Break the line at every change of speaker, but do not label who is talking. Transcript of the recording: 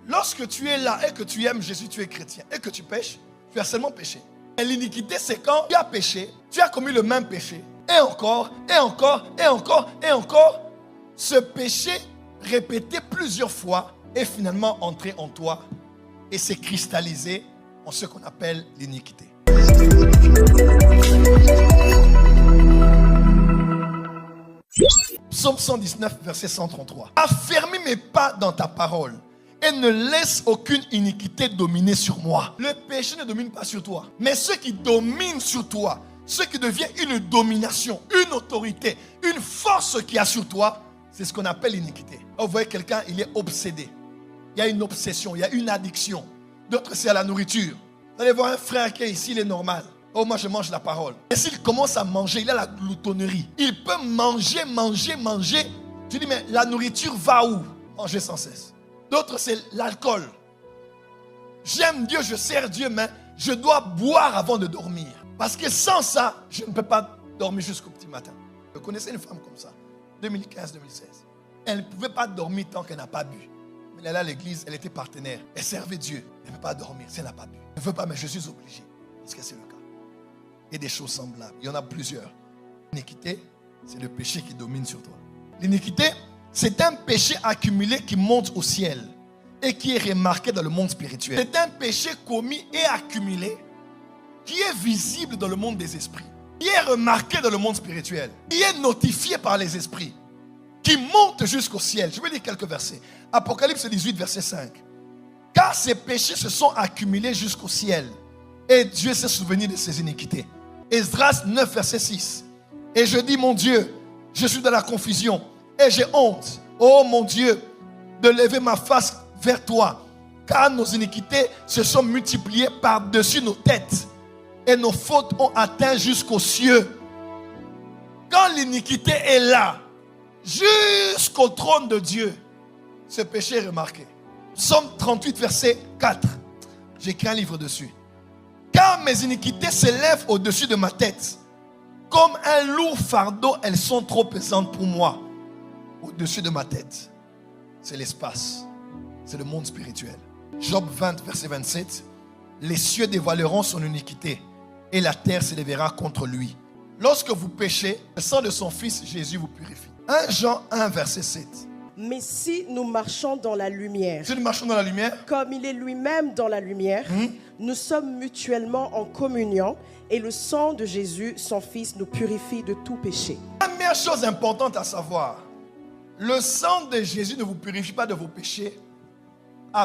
Lorsque tu es là et que tu aimes Jésus, tu es chrétien et que tu pêches, tu as seulement péché. Et l'iniquité, c'est quand tu as péché, tu as commis le même péché. Et encore, et encore, et encore, et encore. Ce péché répété plusieurs fois est finalement entré en toi et s'est cristallisé en ce qu'on appelle l'iniquité. Psaume 119, verset 133. Affermis mes pas dans ta parole et ne laisse aucune iniquité dominer sur moi. Le péché ne domine pas sur toi, mais ce qui domine sur toi, ce qui devient une domination, une autorité, une force qui a sur toi, c'est ce qu'on appelle l'iniquité. Vous voyez quelqu'un, il est obsédé. Il y a une obsession, il y a une addiction. D'autres, c'est à la nourriture. Vous allez voir un frère qui est ici, il est normal. Oh, moi je mange la parole. Et s'il commence à manger, il a la gloutonnerie. Il peut manger. Tu dis, mais la nourriture va où? Manger sans cesse. D'autres, c'est l'alcool. J'aime Dieu, je sers Dieu, mais je dois boire avant de dormir. Parce que sans ça, je ne peux pas dormir jusqu'au petit matin. Je connaissais une femme comme ça, 2015-2016. Elle ne pouvait pas dormir tant qu'elle n'a pas bu. Mais elle allait à l'église, elle était partenaire. Elle servait Dieu. Elle ne peut pas dormir si elle n'a pas bu. Elle ne veut pas, mais je suis obligé. Parce que c'est le cas. Et des choses semblables. Il y en a plusieurs. L'iniquité, c'est le péché qui domine sur toi. L'iniquité, c'est un péché accumulé qui monte au ciel et qui est remarqué dans le monde spirituel. C'est un péché commis et accumulé qui est visible dans le monde des esprits, qui est remarqué dans le monde spirituel, qui est notifié par les esprits, qui monte jusqu'au ciel. Je vais lire quelques versets. Apocalypse 18, verset 5. Car ces péchés se sont accumulés jusqu'au ciel et Dieu s'est souvenu de ses iniquités. Esdras 9, verset 6. Et je dis, mon Dieu, je suis dans la confusion et j'ai honte, oh mon Dieu, de lever ma face vers toi, car nos iniquités se sont multipliées par-dessus nos têtes et nos fautes ont atteint jusqu'aux cieux. Quand l'iniquité est là, jusqu'au trône de Dieu, ce péché est remarqué. Psaume 38, verset 4. J'ai écrit un livre dessus. Car mes iniquités s'élèvent au-dessus de ma tête. Comme un lourd fardeau, elles sont trop pesantes pour moi. Au-dessus de ma tête, c'est l'espace. C'est le monde spirituel. Job 20, verset 27. Les cieux dévoileront son iniquité et la terre s'élèvera contre lui. Lorsque vous péchez, le sang de son fils Jésus vous purifie. 1 Jean 1, verset 7.
Mais si nous marchons dans la lumière,
Si nous marchons dans la lumière,
comme il est lui-même dans la lumière, nous sommes mutuellement en communion et le sang de Jésus, son Fils, nous purifie de tout péché.
la première chose importante à savoir, le sang de Jésus ne vous purifie pas de vos péchés,